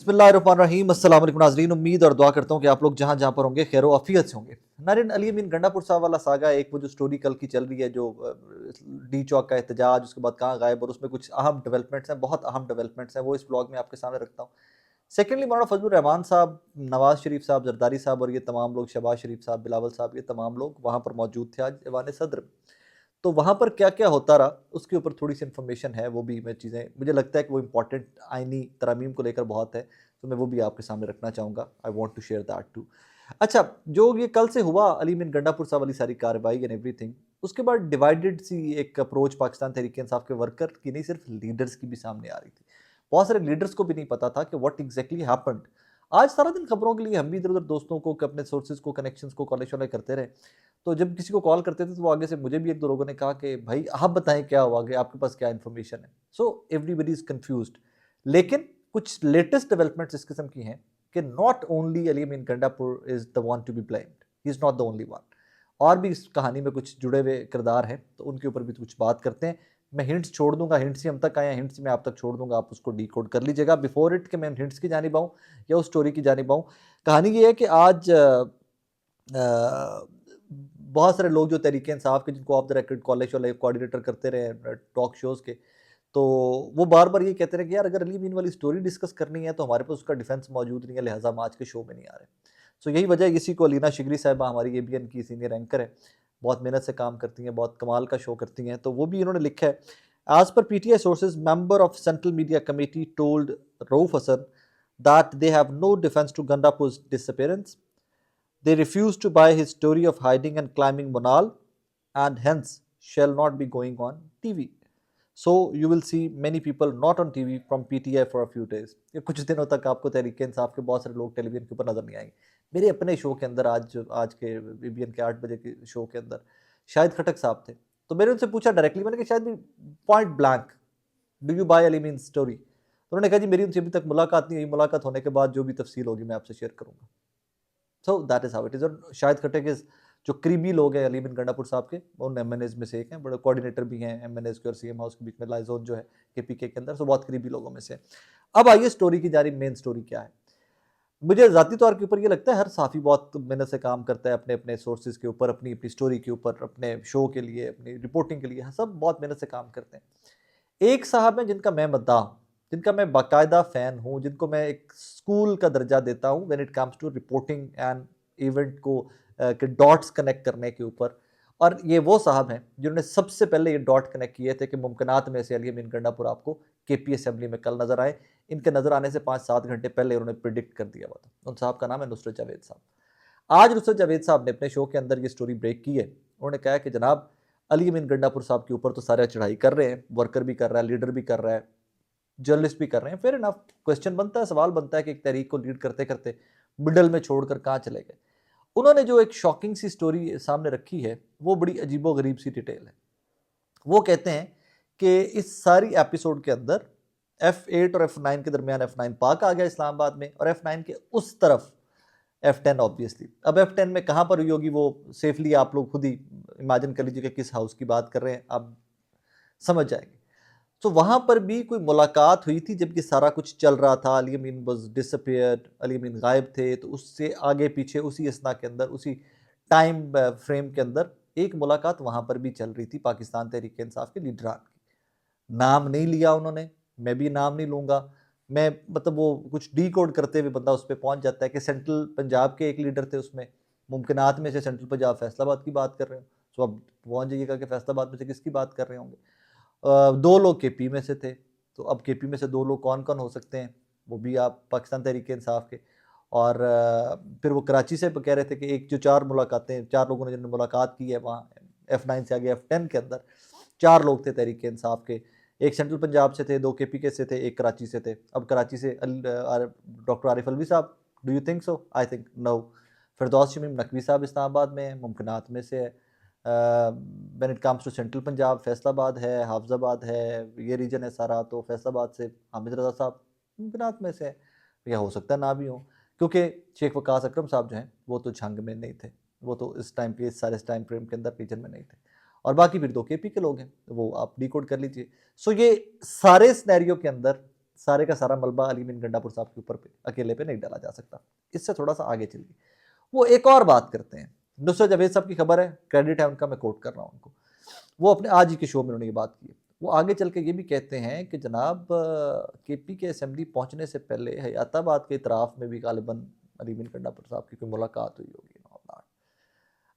बिस्मिल्लाहिर्रहमानिर्रहीम। अस्सलाम वालेकुम नाज़रीन, उम्मीद और दुआ करता हूँ कि आप लोग जहाँ जहाँ पर होंगे खैर व आफियत से होंगे। नारिन अली अमीन गंडापुर साहब वाला सागा, एक वो जो स्टोरी कल की चल रही है, जो डी चौक का एहतजाज, उसके बाद कहाँ गायब, और उसमें कुछ अहम डेवलपमेंट्स हैं, बहुत अहम डेवलपमेंट्स हैं, वो इस ब्लॉग में आपके सामने रखता हूँ। सेकेंडली, मौलाना फजलुर रहमान साहब, नवाज शरीफ साहब, जरदारी साहब और ये तमाम लोग, शहबाज शरीफ साहब, बिलावल साहब, ये तमाम लोग वहाँ पर मौजूद थे आज ऐवान सदर में। तो वहाँ पर क्या क्या होता रहा उसके ऊपर थोड़ी सी इन्फॉर्मेशन है, वो भी मैं चीज़ें, मुझे लगता है कि वो इंपॉर्टेंट आइनी तरमीम को लेकर बहुत है, तो मैं वो भी आपके सामने रखना चाहूँगा। I want to share that too. अच्छा, जो ये कल से हुआ अली बिन गंडापुर साहब वाली सारी कार्रवाई एंड एवरीथिंग, उसके बाद डिवाइडेड सी एक अप्रोच पाकिस्तान तहरीक इंसाफ के वर्कर की नहीं, सिर्फ लीडर्स की भी सामने आ रही थी। बहुत सारे लीडर्स को भी नहीं पता था कि व्हाट एग्जैक्टली हैपेंड। आज सारा दिन खबरों के लिए हम भी इधर उधर दोस्तों को, अपने सोर्सेज को, कनेक्शंस को कॉलेज वाले करते रहे। तो जब किसी को कॉल करते थे तो वो आगे से मुझे भी एक दो लोगों ने कहा कि भाई आप बताएं क्या हुआ, कि आपके पास क्या इन्फॉर्मेशन है। So everybody is confused. लेकिन कुछ लेटेस्ट डेवलपमेंट्स इस किस्म की हैं कि not only Ali mean Gandapur is the one to be blamed, he is not the only one. और भी इस कहानी में कुछ जुड़े हुए किरदार हैं, तो उनके ऊपर भी कुछ बात करते हैं। मैं हिंट्स छोड़ दूंगा, हिंट्स ही हम तक आए हैं, हिंट्स मैं आप तक छोड़ दूंगा, आप उसको डीकोड कर लीजिएगा बिफोर इट कि मैं हिंट्स की जानिब आऊँ या उस स्टोरी की जानिब आऊँ। कहानी ये है कि आज बहुत सारे लोग जो तहरीक इंसाफ के, जिनको ऑफ द रिकॉर्ड कॉलेज वाले कोऑर्डिनेटर करते रहे टॉक शोज़ के, तो वो बार बार ये कहते रहे कि यार अगर अली मीन वाली स्टोरी डिस्कस करनी है तो हमारे पास उसका डिफेंस मौजूद नहीं है, लिहाजा हम आज के शो में नहीं आ रहे। सो यही वजह, इसी को अलीना शिगरी साहिबा, हमारी एबीएन की सीनियर एंकर है, बहुत मेहनत से काम करती हैं, बहुत कमाल का शो करती हैं, तो वो भी इन्होंने लिखा है। आज पर PTI sources, member of central media committee told Rauf Hasan that they have no defense to Gandapur's disappearance. They refuse to buy his story of hiding and climbing Monal, and hence shall not be going on TV. So you will see many people not on TV from PTI for a few days. ये कुछ दिनों तक आपको तहरीक इंसाफ के बहुत सारे लोग television के ऊपर नजर नहीं आएंगे। मेरे अपने शो के अंदर, आज के बीबीएन के 8 बजे के शो के अंदर शाहिद खटक साहब थे, तो मैंने उनसे पूछा डायरेक्टली, मैंने कहा शायद भी point blank, do you buy Ali mean story? तो उन्होंने कहा जी मेरी उनसे अभी तक मुलाकात नहीं हुई, मुलाकात होने के बाद जो भी तफसील होगी मैं आपसे शेयर करूंगा। So that is how it is. और शाहिद खट्टक इज, जो करीबी लोग हैं अली बिन गंडापुर साहब के, उन एमएनएज में से एक हैं, बड़े कोऑर्डिनेटर भी हैं एमएनएज के और सीएम हाउस के बीच में, लाइजोन जो है केपीके के अंदर, सो बहुत करीबी लोगों में से। अब आइए स्टोरी की जारी, मेन स्टोरी क्या है। मुझे ज़ाती तौर के ऊपर ये लगता है हर साफ़ी बहुत मेहनत से काम करता है अपने अपने सोर्सेज के ऊपर, अपनी अपनी स्टोरी के ऊपर, अपने शो के लिए, अपनी रिपोर्टिंग के लिए, सब बहुत मेहनत से काम करते हैं। एक साहब हैं जिनका मैं मद्दाह हूँ, जिनका मैं बाकायदा फ़ैन हूँ, जिनको मैं एक स्कूल का दर्जा देता हूँ when it comes to reporting and event को के डॉट्स कनेक्ट करने के ऊपर। और ये वो साहब हैं जिन्होंने सबसे पहले ये डॉट कनेक्ट किए थे कि मुमकिनात में से अली अमीन गंडापुर आपको केपी असेंबली में कल नजर आए। इनके नजर आने से 5-7 घंटे पहले उन्होंने प्रिडिक्ट कर दिया हुआ था। उन साहब का नाम है नुसरत जावेद साहब। आज नुसरत जावेद साहब ने अपने शो के अंदर ये स्टोरी ब्रेक की है। उन्होंने कहा कि जनाब अली अमीन गंडापुर साहब के ऊपर तो सारे चढ़ाई कर रहे हैं, वर्कर भी कर रहा है, लीडर भी कर रहा है, जर्नलिस्ट भी कर रहे हैं। फिर इनफ क्वेश्चन बनता है, सवाल बनता है कि एक तहरीक को लीड करते करते मिडल में छोड़कर कहाँ चले गए। उन्होंने जो एक शॉकिंग सी स्टोरी सामने रखी है, वो बड़ी अजीबो गरीब सी डिटेल है। वो कहते हैं कि इस सारी एपिसोड के अंदर F8 और F9 के दरमियान F9 पाक आ गया इस्लामाबाद में, और F9 के उस तरफ F10 ऑब्वियसली। अब F10 में कहाँ पर हुई होगी वो सेफली आप लोग खुद ही इमेजिन कर लीजिए कि किस हाउस की बात कर रहे हैं, आप समझ जाएंगे। तो वहां पर भी कोई मुलाकात हुई थी जब ये सारा कुछ चल रहा था। अली अमीन वाज डिसअपियर्ड, अली अमीन गायब थे, तो उससे आगे पीछे उसी असना के अंदर, उसी टाइम फ्रेम के अंदर एक मुलाकात वहां पर भी चल रही थी पाकिस्तान तहरीक इंसाफ के लीडरान की। नाम नहीं लिया उन्होंने, मैं भी नाम नहीं लूंगा। मैं मतलब वो कुछ डी कोड करते हुए बंदा उस पर पहुंच जाता है कि सेंट्रल पंजाब के एक लीडर थे उसमें, मुमकिनात में से सेंट्रल पंजाब फैसलाबाद की बात कर रहे हो, तो अब पहुंच जाइएगा कि फैसलाबाद में से किसकी बात कर रहे होंगे। दो लोग केपी में से थे, तो अब केपी में से दो लोग कौन कौन हो सकते हैं, वो भी आप पाकिस्तान तहरीक इंसाफ के। और फिर वो कराची से कह रहे थे कि एक जो 4 मुलाकातें, 4 लोगों ने जिन्होंने मुलाकात की है वहाँ F9 से आगे F10 के अंदर 4 लोग थे तहरीक इंसाफ के। एक सेंट्रल पंजाब से थे, 2 केपी के से थे, एक कराची से थे। अब कराची से डॉक्टर आरिफ अलवी साहब, do you think so? I think no. Firdous Shamim Naqvi साहब इस्लामाबाद में है, मुमकिनात में से है। When it comes to central Punjab, Faisalabad है, हाफजाबाद है, ये रीजन है सारा, तो फैसलाबाद से हामिद रजा साहब मुमकिनात में से है, या हो सकता है ना भी हो, क्योंकि शेख वकास अकरम साहब जो हैं वो तो झंग में नहीं थे, वो तो इस टाइम के, इस सारे टाइम फ्रेम के अंदर रीजन में नहीं थे। और बाकी फिर 2 केपी के लोग हैं, वो आप डिकोड कर लीजिए। सो ये सारे सिनेरियो के अंदर सारे का सारा मलबा अली मीन गंडापुर साहब के ऊपर पे अकेले पे नहीं डाला जा सकता। इससे थोड़ा सा आगे चलिए, वो एक और बात करते हैं। नुसरत जावेद साहब की खबर है, क्रेडिट है उनका, मैं कोट कर रहा हूँ उनको। वो अपने आज ही के शो में उन्होंने ये बात की। वो आगे चल के ये भी कहते हैं कि जनाब केपी के असेंबली पहुंचने से पहले हयाताबाद के इतराफ़ में भी गालिबन अली मीन गंडापुर साहब की कोई मुलाकात हुई होगी।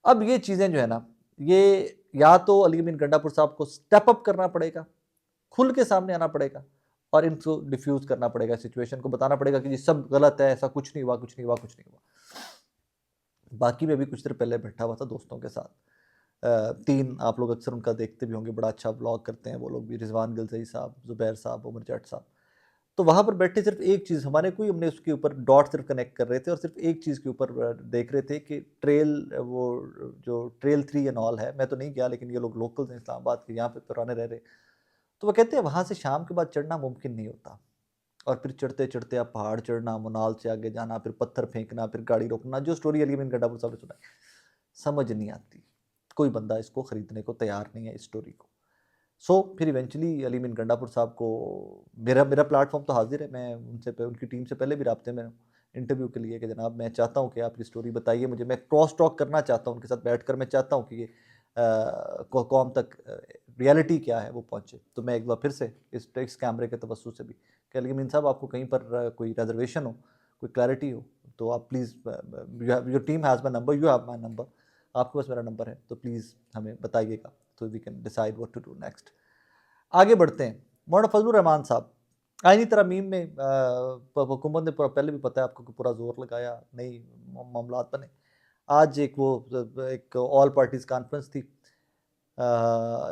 अब ये चीज़ें जो है ना, ये या तो अली मीन गंडापुर साहब को स्टेप अप करना पड़ेगा, खुल के सामने आना पड़ेगा और इनको डिफ्यूज करना पड़ेगा, सिचुएशन को बताना पड़ेगा कि ये सब गलत है, ऐसा कुछ नहीं हुआ, कुछ नहीं हुआ, कुछ नहीं हुआ। बाकी मैं भी कुछ देर पहले बैठा हुआ था दोस्तों के साथ, तीन आप लोग अक्सर उनका देखते भी होंगे, बड़ा अच्छा ब्लॉग करते हैं वो लोग भी, रिजवान गिलजई साहब, जुबैर साहब, उमर जट साहब। तो वहाँ पर बैठे सिर्फ एक चीज़ हमारे कोई, हमने उसके ऊपर डॉट सिर्फ कनेक्ट कर रहे थे और सिर्फ एक चीज़ के ऊपर देख रहे थे कि ट्रेल, वो जो ट्रेल 3 एंड ऑल है, मैं तो नहीं गया लेकिन ये लोग लोकल्स हैं इस्लामाबाद के, यहाँ पे पुराने रह रहे, तो वो कहते हैं वहाँ से शाम के बाद चढ़ना मुमकिन नहीं होता, और फिर चढ़ते चढ़ते आप पहाड़ चढ़ना, मुनाल से आगे जाना, फिर पत्थर फेंकना, फिर गाड़ी रोकना, जो स्टोरी अली मीन गंडापुर साहब ने सुनाई, समझ नहीं आती। कोई बंदा इसको ख़रीदने को तैयार नहीं है इस स्टोरी को। फिर इवेंचुअली अली मीन गंडापुर साहब को, मेरा मेरा प्लेटफॉर्म तो हाजिर है, मैं उनसे उनकी टीम से पहले भी राब्ते में इंटरव्यू के लिए कि जनाब मैं चाहता हूँ कि आपकी स्टोरी बताइए मुझे, मैं क्रॉस टॉक करना चाहता हूँ उनके साथ बैठकर, मैं चाहता हूँ कि ये कौम तक रियलिटी क्या है वो पहुँचे। तो मैं एक बार फिर से इस कैमरे के तवज्जो से भी कि अली मीन साहब आपको कहीं पर कोई रिजर्वेशन हो, कोई क्लैरिटी हो, तो आप please, your team has my number, you have my number, आपके पास मेरा नंबर है, तो प्लीज़ हमें बताइएगा, तो we can decide what to do next. आगे बढ़ते हैं। मौलाना फजलुर रहमान साहब, आईनी तरमीम में हुकूमत ने पहले भी पता है आपको कि पूरा जोर लगाया, नई मामलात बने। आज एक ऑल पार्टीज़ कॉन्फ्रेंस थी,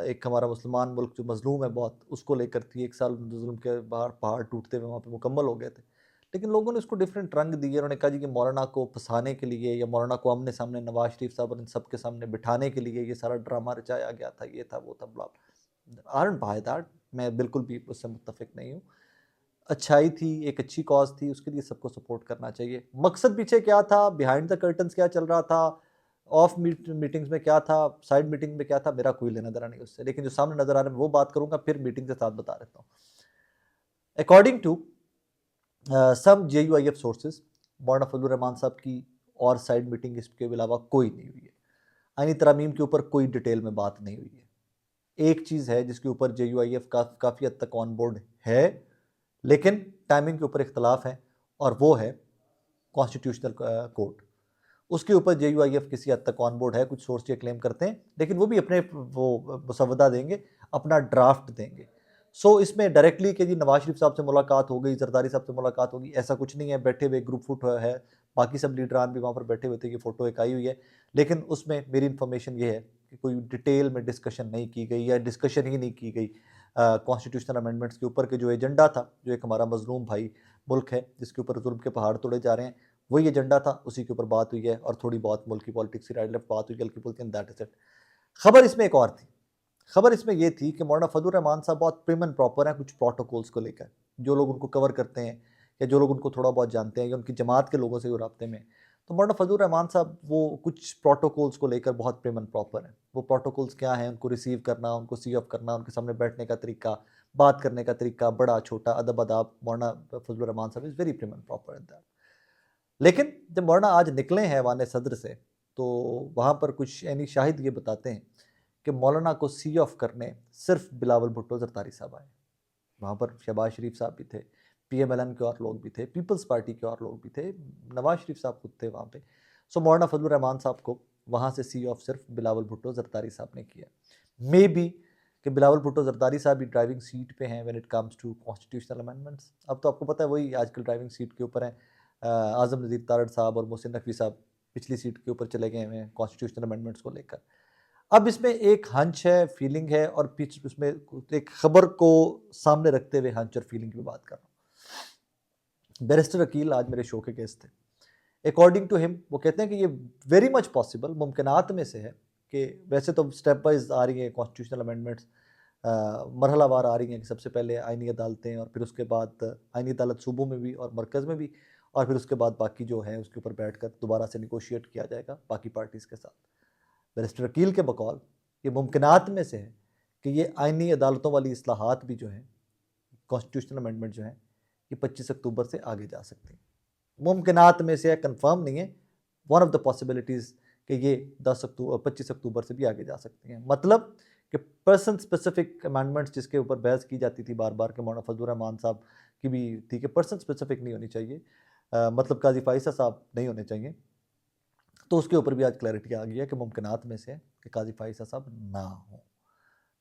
एक हमारा मुसलमान मुल्क जो मजलूम है बहुत, उसको लेकर थी। 1 साल जुल्म के बाहर पहाड़ टूटते हुए वहाँ पे मुकम्मल हो गए थे, लेकिन लोगों ने उसको डिफरेंट रंग दिए। उन्होंने कहा जी कि मौलाना को फंसाने के लिए या मौलाना को आमने सामने नवाज शरीफ साहब और इन सब के सामने बिठाने के लिए ये सारा ड्रामा रचाया गया था, ये था वो था, ब्ला। आई डोंट बाय दैट, मैं बिल्कुल भी उससे मुत्तफिक नहीं हूँ। अच्छाई थी, एक अच्छी कॉज थी, उसके लिए सबको सपोर्ट करना चाहिए। मकसद पीछे क्या था, बिहाइंड द कर्टन्स क्या चल रहा था, ऑफ मीटिंग्स में क्या था, साइड मीटिंग में क्या था, मेरा कोई लेना देना नहीं उससे, लेकिन जो सामने नजर आ रहा है वो बात करूंगा, फिर मीटिंग के साथ बता देता हूँ। According to some JUIF sources, Maulana Fazlur Rahman साहब की और साइड मीटिंग इसके अलावा कोई नहीं हुई है। आईनी तरमीम के ऊपर कोई डिटेल में बात नहीं हुई है। एक चीज़ है जिसके ऊपर JUIF काफ़ी हद तक ऑन बोर्ड है, लेकिन टाइमिंग के ऊपर इख्तलाफ है, और वो है कॉन्स्टिट्यूशनल कोर्ट। उसके ऊपर JUIF किसी हद तक ऑन बोर्ड है, कुछ सोर्स ये क्लेम करते हैं, लेकिन वो भी अपने वो मुसवदा देंगे, अपना ड्राफ्ट देंगे। इसमें डायरेक्टली कि जी नवाज शरीफ साहब से मुलाकात हो गई, जरदारी साहब से मुलाकात होगी, ऐसा कुछ नहीं है। बैठे हुए ग्रुप फोटो है, बाकी सब लीडरान भी वहाँ पर बैठे हुए थे, ये फ़ोटो एक आई हुई है, लेकिन उसमें मेरी इन्फॉर्मेशन ये है कि कोई डिटेल में डिस्कशन नहीं की गई, या डिस्कशन ही नहीं की गई कॉन्स्टिट्यूशनल अमेंडमेंट्स के ऊपर, के जो एजेंडा था, जो एक हमारा मजलूम भाई मुल्क है जिसके ऊपर जुल्म के पहाड़ तोड़े जा रहे हैं, वही एजेंडा था, उसी के ऊपर बात हुई है, और थोड़ी बहुत मुल्क की पॉलिटिक्स की राइट लेफ्ट बात हुई, हल्की फुल्की, दैट इज इट। खबर इसमें एक और थी। खबर इसमें यह थी कि मौलाना फजलुर रहमान साहब बहुत प्रिम एंड प्रॉपर हैं कुछ प्रोटोकॉल्स को लेकर, जो लोग उनको कवर करते हैं या जो लोग उनको थोड़ा बहुत जानते हैं या उनकी जमात के लोगों से वो राब्ते में, तो मौलाना फजलुर रहमान साहब वो कुछ प्रोटोकॉल्स को लेकर बहुत प्रिम एंड प्रॉपर हैं। वो प्रोटोकॉल्स क्या हैं, उनको रिसीव करना, उनको सी ऑफ करना, उनके सामने बैठने का तरीका, बात करने का तरीका, बड़ा छोटा अदब अदाब, मौलाना फजलुर रहमान साहब is very prim and proper in that. लेकिन जब मौलाना आज निकले हैं वाने सदर से, तो वहाँ पर कुछ यानी शाहिद ये बताते हैं कि मौलाना को सी ऑफ करने सिर्फ बिलावल भुट्टो जरदारी साहब आए। वहाँ पर शहबाज शरीफ साहब भी थे, PMLN के और लोग भी थे, पीपल्स पार्टी के और लोग भी थे, नवाज शरीफ साहब खुद थे वहाँ पे। मौलाना फजलुर रहमान साहब को वहाँ से सी ऑफ सिर्फ बिलावल भुट्टो जरदारी साहब ने किया। मे बी कि बिलावल भुट्टो जरदारी साहब भी ड्राइविंग सीट पे हैं when it comes to constitutional amendments. अब तो आपको पता है वही आजकल ड्राइविंग सीट के ऊपर हैं, आज़म नज़ीर तारड़ साहब और मोहसिन नकवी साहब पिछली सीट के ऊपर चले गए हैं कॉन्स्टिट्यूशनल अमेंडमेंट्स को लेकर। अब इसमें एक हंच है, फीलिंग है, और पिछ उसमें एक खबर को सामने रखते हुए हंच और फीलिंग की बात कर रहा हूँ। बैरिस्टर अकील आज मेरे शो के गेस्ट थे। अकॉर्डिंग टू हिम वो कहते हैं कि ये वेरी मच पॉसिबल, मुमकिनात में से है कि वैसे तो स्टेप वाइज आ रही है कॉन्स्टिट्यूशनल अमेंडमेंट्स, मरहलावार आ रही हैं कि सबसे पहले आइनी अदालतें, और फिर उसके बाद आइनी अदालत सूबों में भी और मरकज़ में भी, और फिर उसके बाद बाकी जो है उसके ऊपर बैठ कर दोबारा से निगोशिएट किया जाएगा बाकी पार्टीज़ के साथ। बैरिस्टर अकील के बकौल ये मुमकिनात में से है कि ये आइनी अदालतों वाली इस्लाहात भी जो हैं, कॉन्स्टिट्यूशनल अमेंडमेंट जो हैं, कि 25 अक्टूबर से आगे जा सकती हैं। मुमकिनात में से है, कंफर्म नहीं है, वन ऑफ द पॉसिबिलिटीज़ कि ये 25 अक्टूबर से भी आगे जा सकती हैं। मतलब कि पर्सन स्पेसिफिक अमेंडमेंट्स जिसके ऊपर बहस की जाती थी बार बार, के मौलाना फजलुर रहमान साहब की भी थी कि पर्सन स्पेसिफिक नहीं होनी चाहिए, मतलब काजी फाइसा साहब नहीं होने चाहिए, तो उसके ऊपर भी आज क्लैरिटी आ गई है कि मुमकिनात में से कि काजी फाइसा साहब ना हो,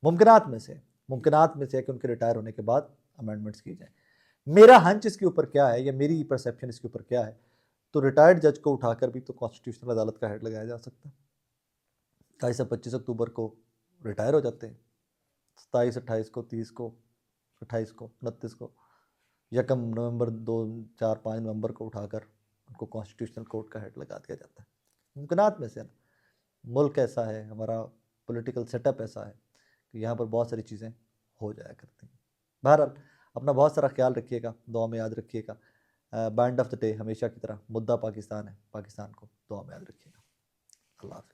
मुमकिनात में से है कि उनके रिटायर होने के बाद अमेंडमेंट्स की जाए। मेरा हंच इसके ऊपर क्या है या मेरी परसेप्शन इसके ऊपर क्या है, तो रिटायर्ड जज को उठाकर भी तो कॉन्स्टिट्यूशनल अदालत का हेड लगाया जा सकता है। काजी साहब 25 अक्टूबर को रिटायर हो जाते हैं, 27, 28 को, 30 को, 28 को, 29 को, यकम नवंबर 2, 4, 5 नवंबर को उठाकर उनको कॉन्स्टिट्यूशनल कोर्ट का हेड लगा दिया जाता है। मुमकिनात में से ना, मुल्क ऐसा है, हमारा पॉलिटिकल सेटअप ऐसा है कि यहाँ पर बहुत सारी चीज़ें हो जाया करती हैं। बहरहाल अपना बहुत सारा ख्याल रखिएगा, दुआ में याद रखिएगा। बैंड ऑफ द डे हमेशा की तरह मुद्दा पाकिस्तान है, पाकिस्तान को दुआ में याद रखिएगा। अल्लाह हाफ़िज़।